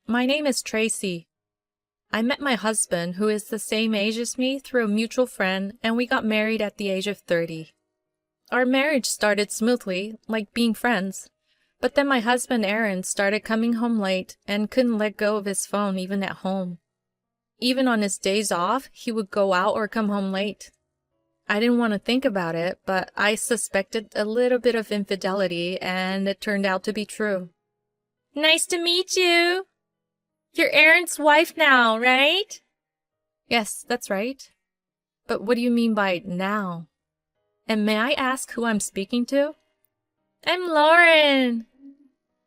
My name is Tracy. I met my husband, who is the same age as me, through a mutual friend, and we got married at the age of 30. Our marriage started smoothly, like being friends. But then my husband, Aaron, started coming home late and couldn't let go of his phone even at home. Even on his days off, he would go out or come home late. I didn't want to think about it, but I suspected a little bit of infidelity, and it turned out to be true. Nice to meet you. You're Aaron's wife now, right? Yes, that's right. But what do you mean by now? And may I ask who I'm speaking to? I'm Lauren.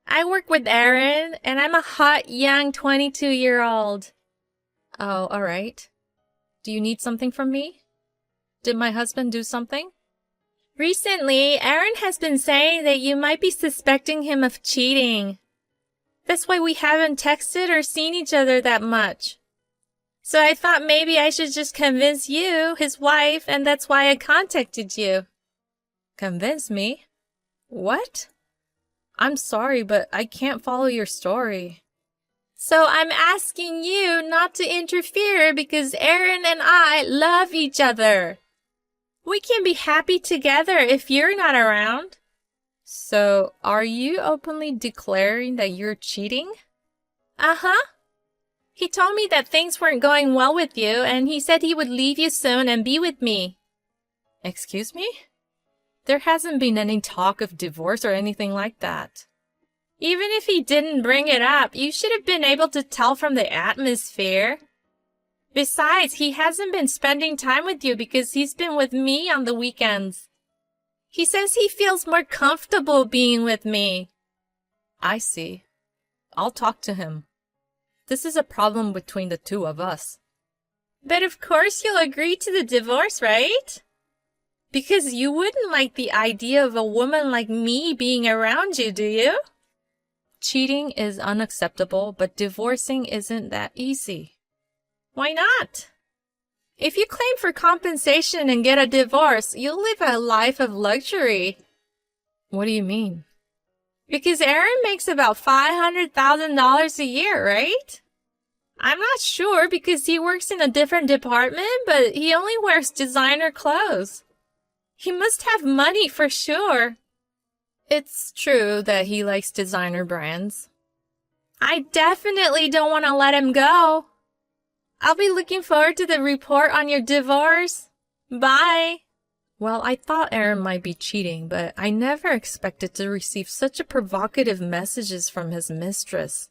I work with Aaron, and I'm a hot, young 22-year-old. Oh, all right. Do you need something from me? Did my husband do something? Recently, Aaron has been saying that you might be suspecting him of cheating. That's why we haven't texted or seen each other that much. So I thought maybe I should just convince you, his wife, and that's why I contacted you. Convince me? What? I'm sorry, but I can't follow your story. So I'm asking you not to interfere because Aaron and I love each other. We can be happy together if you're not around. So, are you openly declaring that you're cheating? Uh-huh. He told me that things weren't going well with you, and he said he would leave you soon and be with me. Excuse me? There hasn't been any talk of divorce or anything like that. Even if he didn't bring it up, you should have been able to tell from the atmosphere. Besides, he hasn't been spending time with you because he's been with me on the weekends. He says he feels more comfortable being with me. I see. I'll talk to him. This is a problem between the two of us. But of course you'll agree to the divorce, right? Because you wouldn't like the idea of a woman like me being around you, do you? Cheating is unacceptable, but divorcing isn't that easy. Why not? If you claim for compensation and get a divorce, you'll live a life of luxury. What do you mean? Because Aaron makes about $500,000 a year, right? I'm not sure because he works in a different department, but he only wears designer clothes. He must have money for sure. It's true that he likes designer brands. I definitely don't want to let him go. I'll be looking forward to the report on your divorce. Bye. Well, I thought Aaron might be cheating, but I never expected to receive such a provocative messages from his mistress.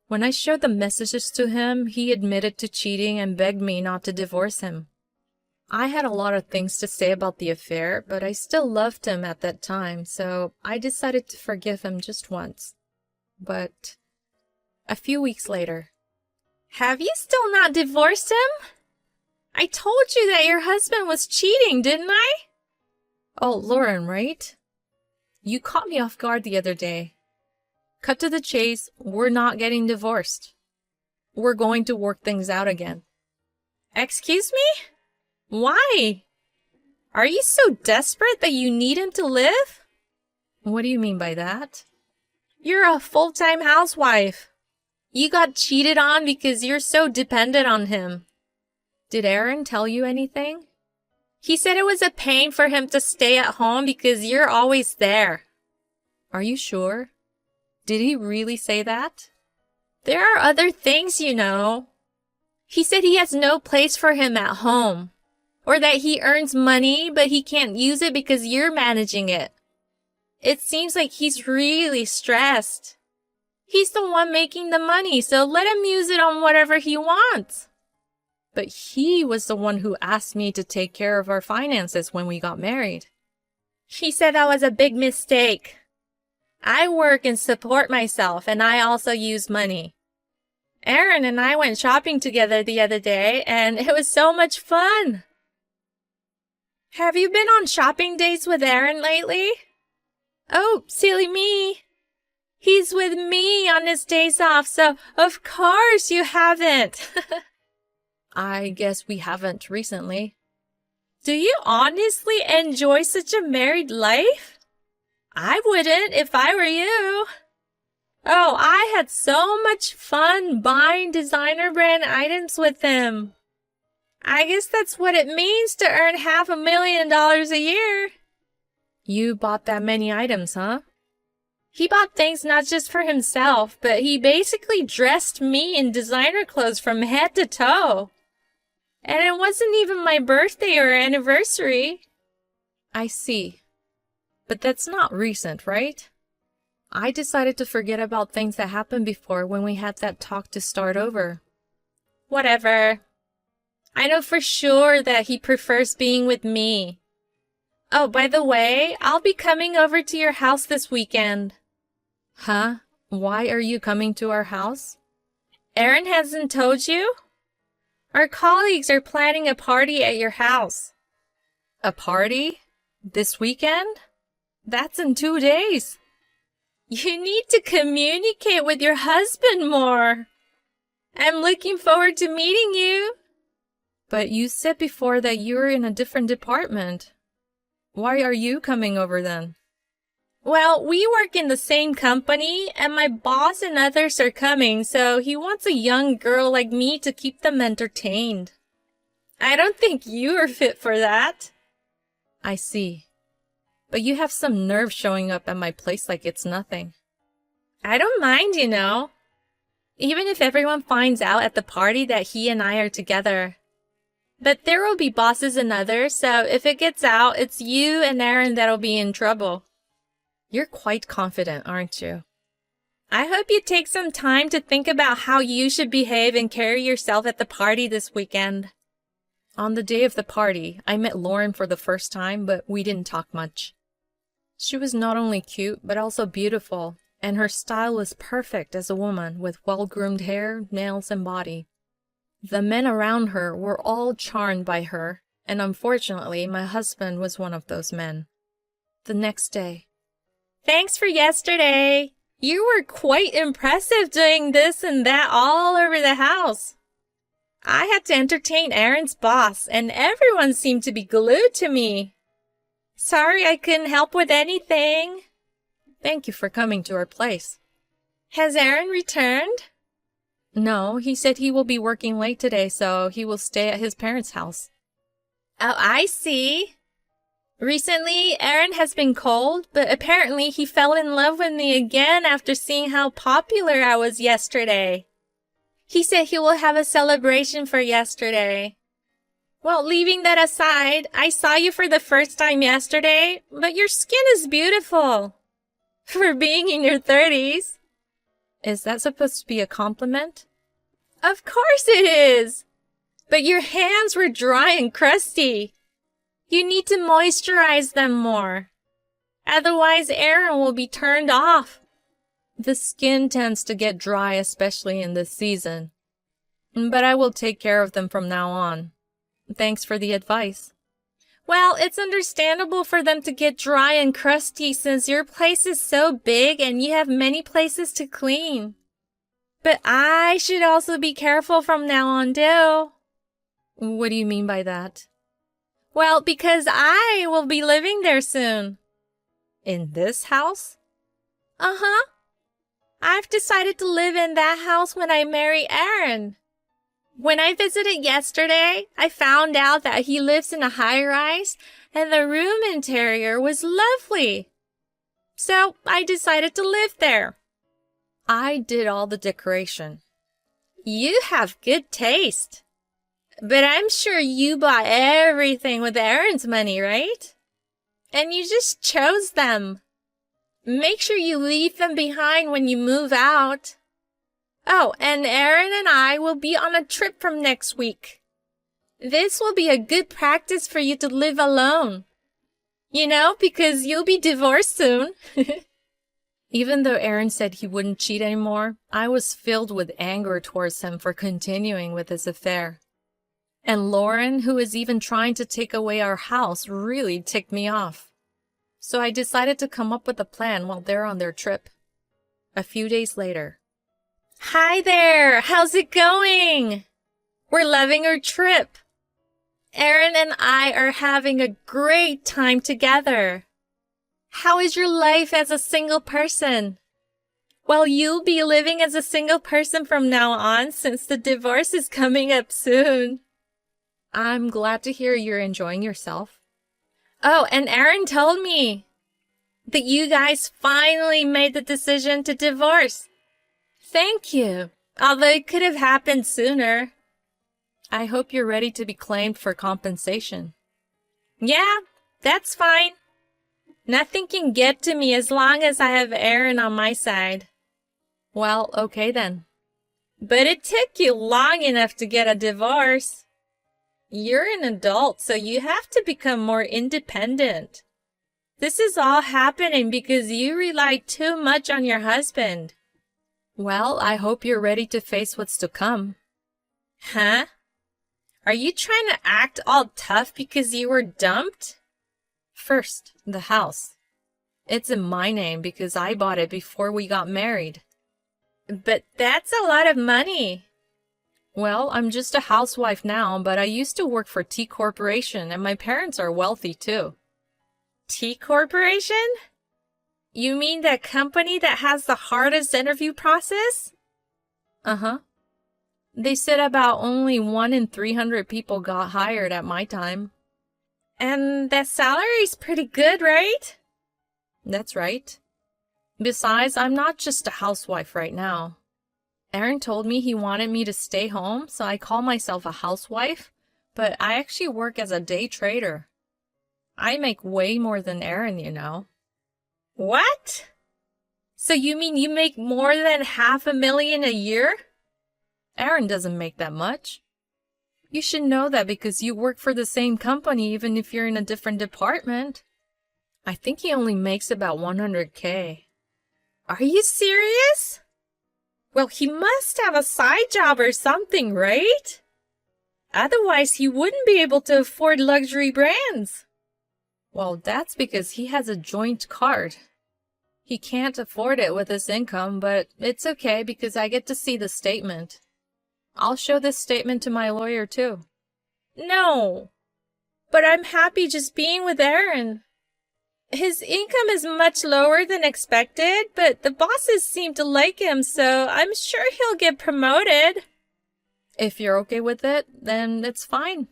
When I showed the messages to him, he admitted to cheating and begged me not to divorce him. I had a lot of things to say about the affair, but I still loved him at that time, so I decided to forgive him just once. But a few weeks later... Have you still not divorced him? I told you that your husband was cheating, didn't I? Oh, Lauren, right? You caught me off guard the other day. Cut to the chase, we're not getting divorced. We're going to work things out again. Excuse me? Why? Are you so desperate that you need him to live? What do you mean by that? You're a full-time housewife. You got cheated on because you're so dependent on him. Did Aaron tell you anything? He said it was a pain for him to stay at home because you're always there. Are you sure? Did he really say that? There are other things, you know. He said he has no place for him at home. Or that he earns money, but he can't use it because you're managing it. It seems like he's really stressed. He's the one making the money, so let him use it on whatever he wants. But he was the one who asked me to take care of our finances when we got married. He said that was a big mistake. I work and support myself, and I also use money. Aaron and I went shopping together the other day, and it was so much fun. Have you been on shopping dates with Aaron lately? Oh, silly me. He's with me on his days off, so of course you haven't. I guess we haven't recently. Do you honestly enjoy such a married life? I wouldn't if I were you. Oh, I had so much fun buying designer brand items with him. I guess that's what it means to earn $500,000 a year. You bought that many items, huh? He bought things not just for himself, but he basically dressed me in designer clothes from head to toe. And it wasn't even my birthday or anniversary. I see. But that's not recent, right? I decided to forget about things that happened before when we had that talk to start over. Whatever. I know for sure that he prefers being with me. Oh, by the way, I'll be coming over to your house this weekend. Huh? Why are you coming to our house? Aaron hasn't told you? Our colleagues are planning a party at your house. A party? This weekend? That's in 2 days. You need to communicate with your husband more. I'm looking forward to meeting you. But you said before that you were in a different department. Why are you coming over then? Well, we work in the same company, and my boss and others are coming, so he wants a young girl like me to keep them entertained. I don't think you are fit for that. I see. But you have some nerve showing up at my place like it's nothing. I don't mind, you know. Even if everyone finds out at the party that he and I are together. But there will be bosses and others, so if it gets out, it's you and Aaron that'll be in trouble. You're quite confident, aren't you? I hope you take some time to think about how you should behave and carry yourself at the party this weekend. On the day of the party, I met Lauren for the first time, but we didn't talk much. She was not only cute, but also beautiful, and her style was perfect as a woman with well-groomed hair, nails, and body. The men around her were all charmed by her, and unfortunately, my husband was one of those men. The next day. Thanks for yesterday. You were quite impressive doing this and that all over the house. I had to entertain Aaron's boss, and everyone seemed to be glued to me. Sorry I couldn't help with anything. Thank you for coming to our place. Has Aaron returned? No, he said he will be working late today, so he will stay at his parents' house. Oh, I see. Recently, Aaron has been cold, but apparently he fell in love with me again after seeing how popular I was yesterday. He said he will have a celebration for yesterday. Well, leaving that aside, I saw you for the first time yesterday, but your skin is beautiful. For being in your 30s. Is that supposed to be a compliment? Of course it is! But your hands were dry and crusty. You need to moisturize them more. Otherwise, Aaron will be turned off. The skin tends to get dry, especially in this season. But I will take care of them from now on. Thanks for the advice. Well, it's understandable for them to get dry and crusty since your place is so big and you have many places to clean. But I should also be careful from now on, too. What do you mean by that? Well, because I will be living there soon. In this house? Uh-huh. I've decided to live in that house when I marry Aaron. When I visited yesterday, I found out that he lives in a high-rise and the room interior was lovely. So I decided to live there. I did all the decoration. You have good taste. But I'm sure you bought everything with Aaron's money, right? And you just chose them. Make sure you leave them behind when you move out. Oh, and Aaron and I will be on a trip from next week. This will be a good practice for you to live alone. You know, because you'll be divorced soon. Even though Aaron said he wouldn't cheat anymore, I was filled with anger towards him for continuing with his affair. And Lauren, who is even trying to take away our house, really ticked me off. So I decided to come up with a plan while they're on their trip. A few days later. Hi there! How's it going? We're loving our trip. Aaron and I are having a great time together. How is your life as a single person? Well, you'll be living as a single person from now on since the divorce is coming up soon. I'm glad to hear you're enjoying yourself. Oh, and Aaron told me that you guys finally made the decision to divorce. Thank you, although it could have happened sooner. I hope you're ready to be claimed for compensation. Yeah, that's fine. Nothing can get to me as long as I have Aaron on my side. Well, okay then. But it took you long enough to get a divorce. You're an adult, so you have to become more independent. This is all happening because you rely too much on your husband. Well, I hope you're ready to face what's to come. Huh? Are you trying to act all tough because you were dumped? First, the house. It's in my name because I bought it before we got married. But that's a lot of money. Well, I'm just a housewife now, but I used to work for T Corporation and my parents are wealthy too. T Corporation? You mean that company that has the hardest interview process? Uh-huh. They said about only 1 in 300 people got hired at my time. And that salary's pretty good, right? That's right. Besides, I'm not just a housewife right now. Aaron told me he wanted me to stay home, so I call myself a housewife, but I actually work as a day trader. I make way more than Aaron, you know. What? So you mean you make more than $500,000 a year? Aaron doesn't make that much. You should know that because you work for the same company even if you're in a different department. I think he only makes about $100K. Are you serious? Well, he must have a side job or something, right? Otherwise, he wouldn't be able to afford luxury brands. Well, that's because he has a joint card. He can't afford it with his income, but it's okay because I get to see the statement. I'll show this statement to my lawyer too. No, but I'm happy just being with Aaron. His income is much lower than expected, but the bosses seem to like him, so I'm sure he'll get promoted. If you're okay with it, then it's fine.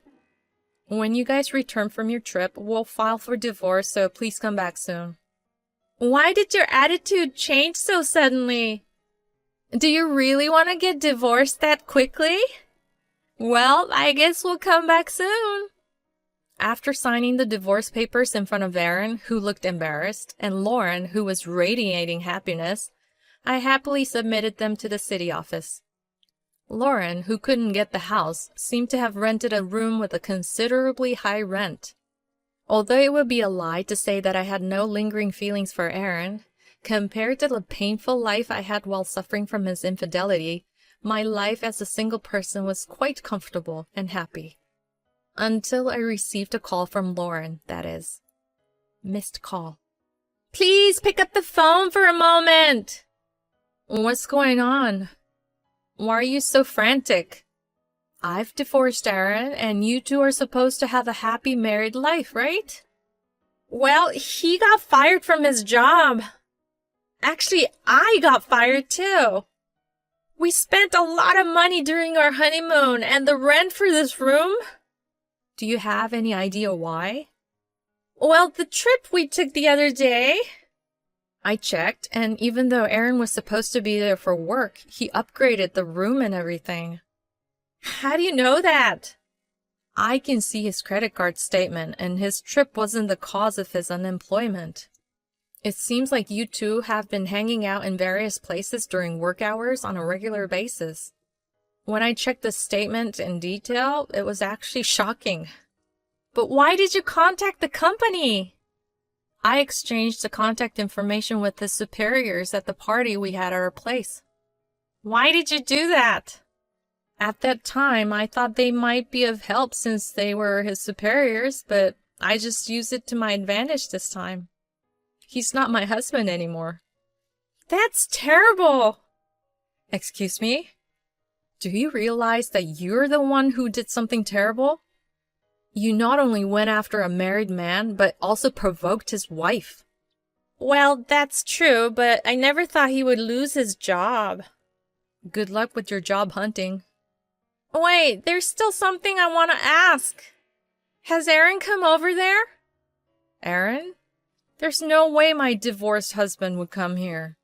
When you guys return from your trip, we'll file for divorce, so please come back soon. Why did your attitude change so suddenly? Do you really want to get divorced that quickly? Well, I guess we'll come back soon. After signing the divorce papers in front of Aaron, who looked embarrassed, and Lauren, who was radiating happiness, I happily submitted them to the city office. Lauren, who couldn't get the house, seemed to have rented a room with a considerably high rent. Although it would be a lie to say that I had no lingering feelings for Aaron, compared to the painful life I had while suffering from his infidelity, my life as a single person was quite comfortable and happy. Until I received a call from Lauren, that is. Missed call. Please pick up the phone for a moment. What's going on? Why are you so frantic? I've divorced Aaron, and you two are supposed to have a happy married life, right? Well, he got fired from his job. Actually, I got fired too. We spent a lot of money during our honeymoon, and the rent for this room... Do you have any idea why? Well, the trip we took the other day... I checked, and even though Aaron was supposed to be there for work, he upgraded the room and everything. How do you know that? I can see his credit card statement, and his trip wasn't the cause of his unemployment. It seems like you two have been hanging out in various places during work hours on a regular basis. When I checked the statement in detail, it was actually shocking. But why did you contact the company? I exchanged the contact information with his superiors at the party we had at our place. Why did you do that? At that time, I thought they might be of help since they were his superiors, but I just used it to my advantage this time. He's not my husband anymore. That's terrible! Excuse me? Do you realize that you're the one who did something terrible? You not only went after a married man, but also provoked his wife. Well, that's true, but I never thought he would lose his job. Good luck with your job hunting. Wait, there's still something I want to ask. Has Aaron come over there? Aaron? There's no way my divorced husband would come here.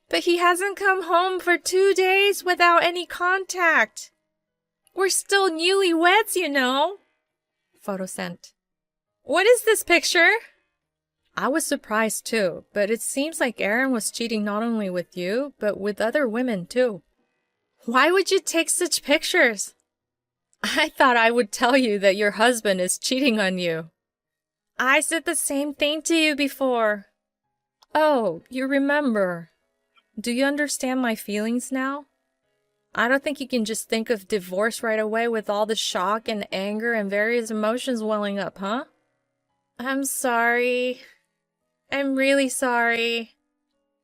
But he hasn't come home for 2 days without any contact. We're still newlyweds, you know. Photo sent. What is this picture? I was surprised too, but it seems like Aaron was cheating not only with you, but with other women too. Why would you take such pictures? I thought I would tell you that your husband is cheating on you. I said the same thing to you before. Oh, you remember. Do you understand my feelings now? I don't think you can just think of divorce right away with all the shock and anger and various emotions welling up, huh? I'm sorry. I'm really sorry.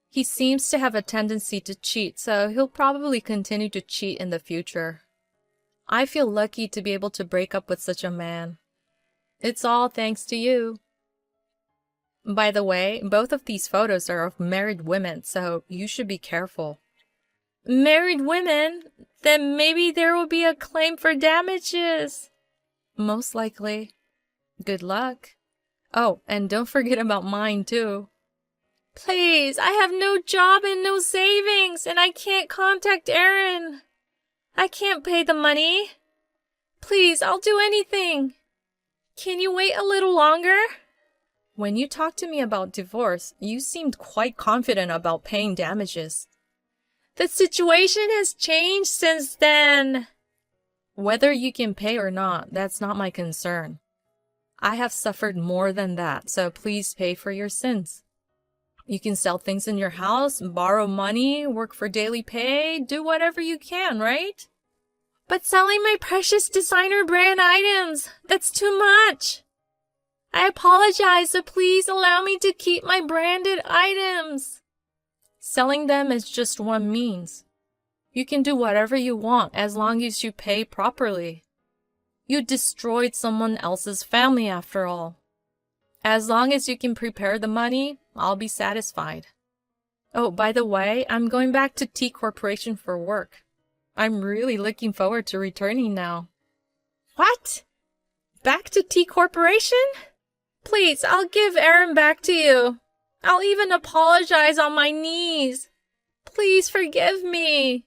He seems to have a tendency to cheat, so he'll probably continue to cheat in the future. I feel lucky to be able to break up with such a man. It's all thanks to you. By the way, both of these photos are of married women, so you should be careful. Married women? Then maybe there will be a claim for damages. Most likely. Good luck. Oh, and don't forget about mine too. Please, I have no job and no savings, and I can't contact Aaron. I can't pay the money. Please, I'll do anything. Can you wait a little longer? When you talked to me about divorce, you seemed quite confident about paying damages. The situation has changed since then. Whether you can pay or not, that's not my concern. I have suffered more than that, so please pay for your sins. You can sell things in your house, borrow money, work for daily pay, do whatever you can, right? But selling my precious designer brand items, that's too much. I apologize, so please allow me to keep my branded items. Selling them is just one means. You can do whatever you want as long as you pay properly. You destroyed someone else's family after all. As long as you can prepare the money, I'll be satisfied. Oh, by the way, I'm going back to T Corporation for work. I'm really looking forward to returning now. What? Back to T Corporation? Please, I'll give Aaron back to you. I'll even apologize on my knees. Please forgive me.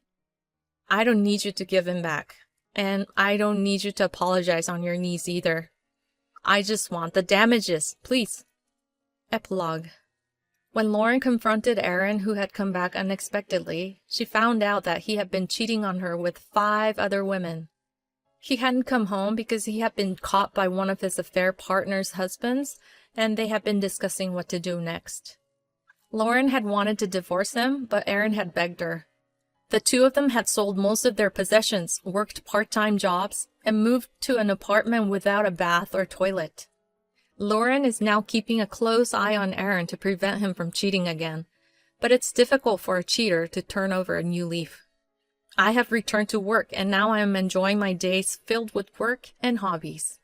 I don't need you to give him back. And I don't need you to apologize on your knees either. I just want the damages, please. Epilogue. When Lauren confronted Aaron, who had come back unexpectedly, she found out that he had been cheating on her with 5 other women. He hadn't come home because he had been caught by one of his affair partner's husbands, and they had been discussing what to do next. Lauren had wanted to divorce him, but Aaron had begged her. The 2 of them had sold most of their possessions, worked part-time jobs, and moved to an apartment without a bath or toilet. Lauren is now keeping a close eye on Aaron to prevent him from cheating again, but it's difficult for a cheater to turn over a new leaf. I have returned to work, and now I am enjoying my days filled with work and hobbies.